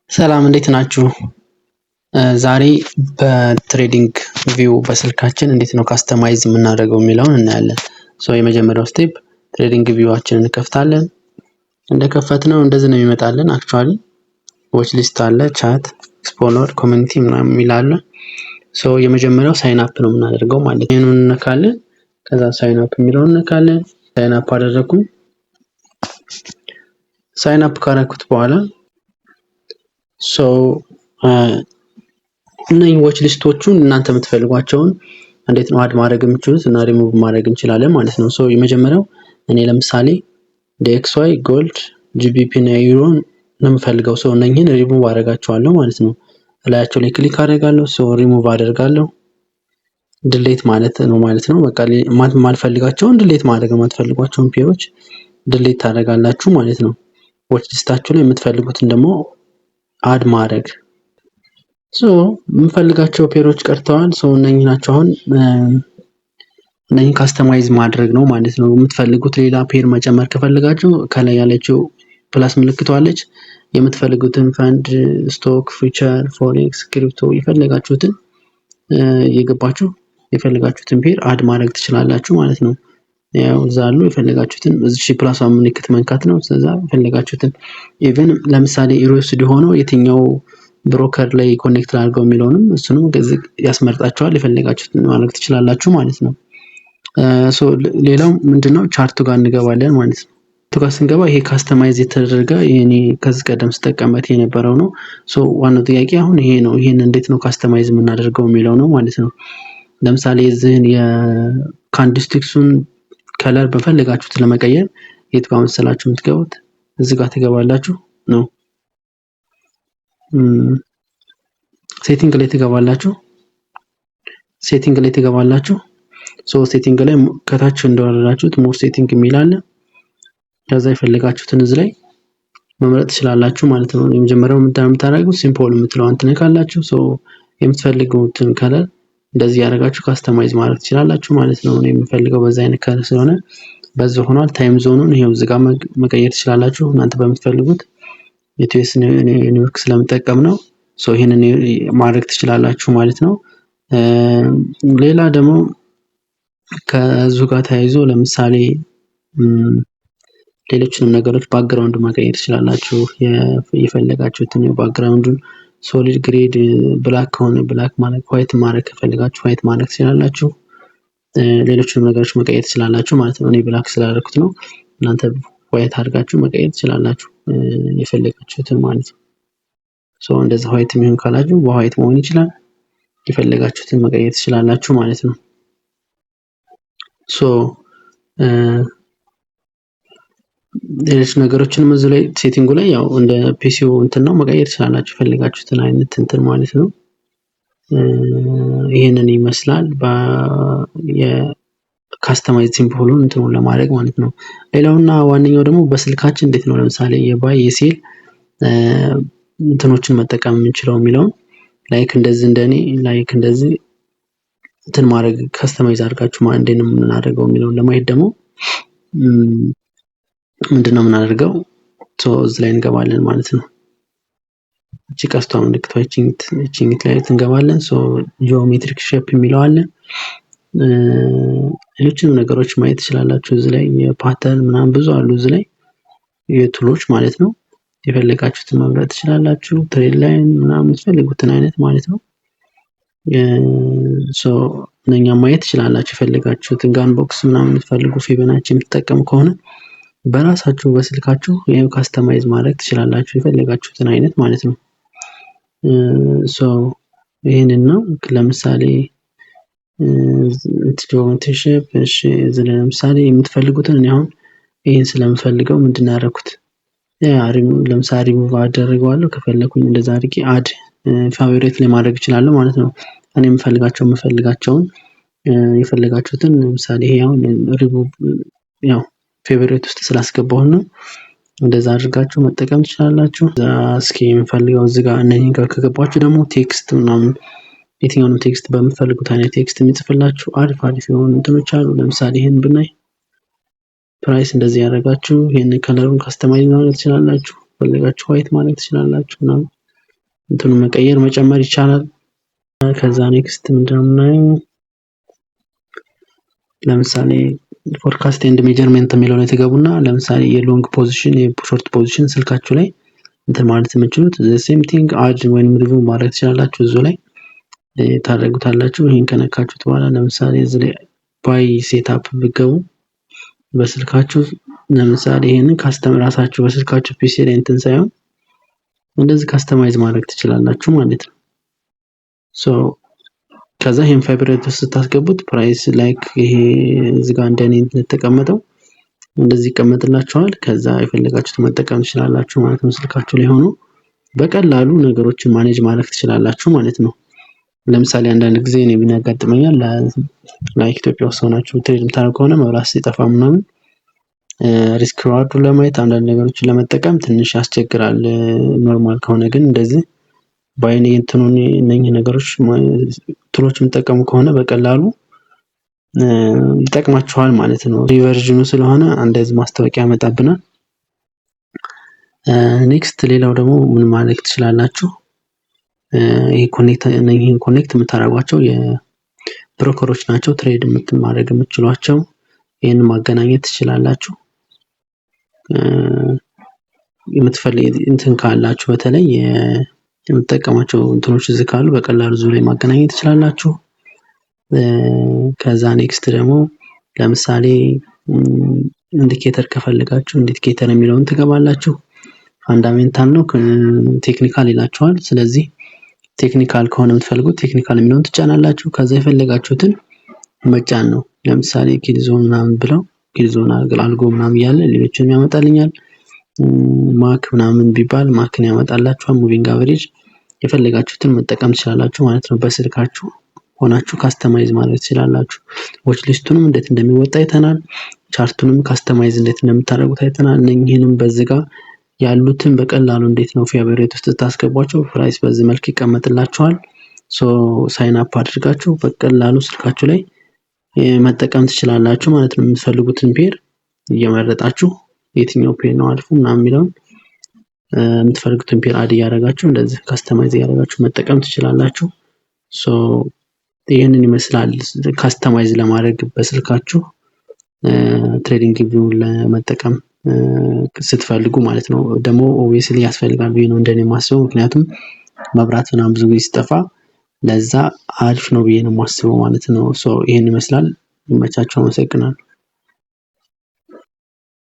ሰላም እንዴት ናችሁ? ዛሬ በትሬዲንግ ቪው በስልካችን እንዴት ነው ካስተማይዝ የምናደርገው የሚለውን እናያለን። የመጀመሪያው ስቴፕ ትሬዲንግ ቪዋችንን እንከፍታለን። እንደከፈትነው እንደዚህ ነው የሚመጣልን። አክቹአሊ ዎች ሊስት አለ፣ ቻት፣ ኤክስፕሎረር፣ ኮሚኒቲ ምናምን የሚል አለ። የመጀመሪያው ሳይን አፕ ነው የምናደርገው ማለት ነው። ይሄንን እንነካለን። ከዛ ሳይን አፕ የሚለውን እንነካለን። ሳይን አፕ አደረኩኝ። ሳይን አፕ ካደረኩት በኋላ እነዚህ ዎች ሊስቶቹን እናንተ የምትፈልጓቸውን እንዴት ነው አድ ማድረግ የምትችሉት እና ሪሙቭ ማድረግ እንችላለን ማለት ነው። የመጀመሪያው እኔ ለምሳሌ DXY ጎልድ GBP እና ዩሮ ነው የምፈልገው። እነኚህን ሪሙቭ አደርጋቸዋለሁ ማለት ነው። ላያቸው ላይ ክሊክ አደርጋለሁ። ሪሙቭ አደርጋለሁ። ድሌት ማለት ነው። በቃ ማልፈልጋቸውን ድሌት ማድረግ የማትፈልጓቸውን ፔሮች ድሌት ታደርጋላችሁ ማለት ነው። ዎች ሊስታችሁ ላይ የምትፈልጉትን ደግሞ አድ ማድረግ የምፈልጋቸው ፔሮች ቀርተዋል። እነኚህ ናቸው። አሁን እነኚህ ካስተማይዝ ማድረግ ነው ማለት ነው። የምትፈልጉት ሌላ ፔር መጨመር ከፈለጋችሁ ከላይ ያለችው ፕላስ ምልክቷ አለች። የምትፈልጉትን ፈንድ፣ ስቶክ፣ ፊውቸር፣ ፎሬክስ፣ ክሪፕቶ የፈለጋችሁትን እየገባችሁ የፈለጋችሁትን ፔር አድ ማድረግ ትችላላችሁ ማለት ነው። ያው እዛ አሉ የፈለጋችሁትን እዚህ ፕላስ ምልክት መንካት ነው። ስለዚህ የፈለጋችሁትን ኢቭን ለምሳሌ ዩኤስዲ ሆኖ የትኛው ብሮከር ላይ ኮኔክት አድርገው የሚለውንም እሱንም ከዚህ ያስመርጣችኋል። የፈለጋችሁትን ማድረግ ትችላላችሁ ማለት ነው። ሌላው ምንድነው ቻርቱ ጋር እንገባለን ማለት ነው። ቻርቱ ጋር ስንገባ ይሄ ካስተማይዝ የተደረገ የኔ ከዚህ ቀደም ስጠቀምበት የነበረው ነው። ዋናው ጥያቄ አሁን ይሄ ነው። ይሄን እንዴት ነው ካስተማይዝ የምናደርገው የሚለው ነው ማለት ነው። ለምሳሌ የዚህን የካንድስቲክሱን ከለር በፈለጋችሁት ለመቀየር የት ጋር መሰላችሁ የምትገቡት? እዚህ ጋር ትገባላችሁ ነው። ሴቲንግ ላይ ትገባላችሁ። ሴቲንግ ላይ ከታች እንደወረዳችሁት ሞር ሴቲንግ የሚል አለ። ከዛ የፈለጋችሁትን እዚህ ላይ መምረጥ ትችላላችሁ ማለት ነው። የመጀመሪያው የምታደርጉት ሲምፖል የምትለዋን ትነካላችሁ። የምትፈልጉትን ከለር እንደዚህ ያደርጋችሁ ካስተማይዝ ማድረግ ትችላላችሁ ማለት ነው። እኔ የምፈልገው በዛ አይነት ከለር ስለሆነ በዛ ሆኗል። ታይም ዞኑን ይሄው እዚህ ጋር መቀየር ትችላላችሁ እናንተ በምትፈልጉት። የዩኤስ ኒውዮርክ ስለምጠቀም ነው። ይሄንን ማድረግ ትችላላችሁ ማለት ነው። ሌላ ደግሞ ከዙ ጋር ተያይዞ ለምሳሌ ሌሎችንም ነገሮች ባክግራውንድ መቀየር ትችላላችሁ። የፈለጋችሁትን ባክግራውንዱን ሶሊድ ግሬድ ብላክ ከሆነ ብላክ ማለት ዋይት ማድረግ ከፈለጋችሁ ዋይት ማድረግ ትችላላችሁ። ሌሎችንም ነገሮች መቀየር ትችላላችሁ ማለት ነው። እኔ ብላክ ስላደረኩት ነው። እናንተ ዋይት አድርጋችሁ መቀየር ትችላላችሁ የፈለጋችሁትን ማለት ነው። እንደዛ ዋይት የሚሆን ካላችሁ በዋይት መሆን ይችላል። የፈለጋችሁትን መቀየር ትችላላችሁ ማለት ነው። ሌሎች ነገሮችንም እዚህ ላይ ሴቲንጉ ላይ ያው እንደ ፒሲው እንትን ነው መቀየር ትችላላችሁ የፈለጋችሁትን አይነት እንትን ማለት ነው። ይሄንን ይመስላል የካስተማይዝ ሲምቦሉን እንትኑን ለማድረግ ማለት ነው። ሌላውና ዋነኛው ደግሞ በስልካችን እንዴት ነው ለምሳሌ የባይ የሴል እንትኖችን መጠቀም የምንችለው የሚለውን ላይክ እንደዚህ እንደኔ ላይክ እንደዚህ እንትን ማድረግ ካስተማይዝ አድርጋችሁ እንዴት ነው የምናደርገው የሚለውን ለማየት ደግሞ ምንድነው የምናደርገው? እዚህ ላይ እንገባለን ማለት ነው። እቺ ቀስቷ ምልክቷ እቺ ላይ እንገባለን። ጂኦሜትሪክ ሼፕ የሚለው አለ። ሌሎችንም ነገሮች ማየት ትችላላችሁ እዚህ ላይ የፓተርን ምናምን ብዙ አሉ እዚህ ላይ የቱሎች ማለት ነው። የፈለጋችሁትን መምረጥ ትችላላችሁ። ትሬድ ላይን ምናምን የምትፈልጉትን አይነት ማለት ነው። እነኛ ማየት ትችላላችሁ የፈለጋችሁትን ጋን ቦክስ ምናምን የምትፈልጉ ፊቦናቺ የምትጠቀሙ ከሆነ በራሳችሁ በስልካችሁ ይሄው ካስተማይዝ ማድረግ ትችላላችሁ የፈለጋችሁትን አይነት ማለት ነው። ይሄንን ነው ለምሳሌ ጂኦሜትሪ ሼፕ ለምሳሌ የምትፈልጉትን አሁን ይሄን ስለምፈልገው ምንድነው ያደረኩት ለምሳሌ ሪሙቭ አደረገዋለሁ። ከፈለኩኝ እንደዛ አድርጌ አድ ፋቮራይት ላይ ማድረግ እችላለሁ ማለት ነው። እኔ የምፈልጋቸውን የፈለጋችሁትን ለምሳሌ ይሄ አሁን ሪሙቭ ያው ፌቨራይት ውስጥ ስላስገባሁ ነው። እንደዛ አድርጋችሁ መጠቀም ትችላላችሁ። እስኪ የምፈልገው እዚህ ጋር እነኚህ ጋር ከገባችሁ ደግሞ ቴክስት ምናምን የትኛውንም ቴክስት በምትፈልጉት አይነት ቴክስት የሚጽፍላችሁ አሪፍ የሆኑ እንትኖች አሉ። ለምሳሌ ይሄን ብናይ ፕራይስ እንደዚህ ያደርጋችሁ ይሄን ከለሩን ካስተማይዝ ማድረግ ትችላላችሁ። ፈልጋችሁ ዋይት ማድረግ ትችላላችሁ ምናምን እንትኑን መቀየር መጨመር ይቻላል። ከዛ ኔክስት ምንድነው የምናየው? ለምሳሌ ፎርካስት ኤንድ ሜጀርመንት የሚለው ላይ ትገቡና ለምሳሌ የሎንግ ፖዚሽን የሾርት ፖዚሽን ስልካችሁ ላይ እንትን ማለት የምትችሉት ሴም ቲንግ አድ ወይም ሪሙቭ ማድረግ ትችላላችሁ። እዚሁ ላይ ታደርጉታላችሁ። ይሄን ከነካችሁት በኋላ ለምሳሌ እዚህ ላይ ባይ ሴትአፕ ብትገቡ በስልካችሁ ለምሳሌ ይሄንን ካስተማይዝ ራሳችሁ በስልካችሁ ፒሲ ላይ እንትን ሳይሆን እንደዚህ ካስተማይዝ ማድረግ ትችላላችሁ ማለት ነው። ሶ ከዛ ይሄን ፋይብሬት ውስጥ ስታስገቡት ፕራይስ ላይክ ይሄ እዚህ ጋር እንደኔ ተቀመጠው እንደዚህ ይቀመጥላችኋል። ከዛ የፈለጋችሁት መጠቀም ትችላላችሁ ማለት ነው። ስልካችሁ ላይ ሆኖ በቀላሉ ነገሮችን ማኔጅ ማድረግ ትችላላችሁ ማለት ነው። ለምሳሌ አንዳንድ ጊዜ እኔ ምን ያጋጥመኛል ላይክ ኢትዮጵያ ውስጥ ሆናችሁ ትሬድ የምታደርጉ ከሆነ መብራት ሲጠፋ ምናምን ሪስክ ሪዋርዱን ለማየት አንዳንድ ነገሮችን ለመጠቀም ትንሽ ያስቸግራል። ኖርማል ከሆነ ግን እንደዚህ ባይኔ እንትኑን እነኚህ ነገሮች ቱሎች የምትጠቀሙ ከሆነ በቀላሉ ይጠቅማችኋል ማለት ነው። ሪቨርዥኑ ስለሆነ እንደዚህ ማስታወቂያ ያመጣብናል። ኔክስት ሌላው ደግሞ ምን ማድረግ ትችላላችሁ? ይሄ ኮኔክት የምታደርጓቸው የብሮከሮች ናቸው። ትሬድ ማድረግ የምትችሏቸው ይሄን ማገናኘት ትችላላችሁ። የምትፈልጉ እንትን ካላችሁ በተለይ የምትጠቀማቸው እንትኖች እዚህ ካሉ በቀላሉ እዚሁ ላይ ማገናኘት ትችላላችሁ። ከዛ ኔክስት ደግሞ ለምሳሌ ኢንዲኬተር ከፈለጋችሁ ኢንዲኬተር የሚለውን ትገባላችሁ። ፋንዳሜንታል ነው ቴክኒካል ይላችኋል። ስለዚህ ቴክኒካል ከሆነ የምትፈልጉት ቴክኒካል የሚለውን ትጫናላችሁ። ከዛ የፈለጋችሁትን መጫን ነው። ለምሳሌ ኪልዞን ምናምን ብለው ኪልዞን አልጎ ምናምን እያለ ሌሎችንም ያመጣልኛል። ማክ ምናምን ቢባል ማክን ያመጣላችኋል። ሙቪንግ አቨሬጅ የፈለጋችሁትን መጠቀም ትችላላችሁ ማለት ነው። በስልካችሁ ሆናችሁ ካስተማይዝ ማድረግ ትችላላችሁ። ዎች ሊስቱንም እንዴት እንደሚወጣ አይተናል። ቻርቱንም ካስተማይዝ እንዴት እንደምታደርጉት አይተናል። እነኚህንም በዚህ ጋር ያሉትን በቀላሉ እንዴት ነው ፌቨሬት ውስጥ ታስገቧቸው። ፕራይስ በዚህ መልክ ይቀመጥላችኋል። ሶ ሳይን አፕ አድርጋችሁ በቀላሉ ስልካችሁ ላይ መጠቀም ትችላላችሁ ማለት ነው። የምትፈልጉትን ፔር እየመረጣችሁ የትኛው ፔር ነው አሪፉ ምናምን የሚለውን የምትፈልጉትን ፔር አድ እያደረጋችሁ እንደዚህ ካስተማይዝ እያደረጋችሁ መጠቀም ትችላላችሁ። ሶ ይሄንን ይመስላል ካስተማይዝ ለማድረግ በስልካችሁ ትሬዲንግ ቪው ለመጠቀም ስትፈልጉ ማለት ነው። ደግሞ ኦብቪየስሊ ያስፈልጋል ብዬ ነው እንደኔ የማስበው። ምክንያቱም መብራት ምናምን ብዙ ጊዜ ሲጠፋ ለዛ አሪፍ ነው ብዬ ነው የማስበው ማለት ነው። ሶ ይሄን ይመስላል። ይመቻችሁ። አመሰግናለሁ።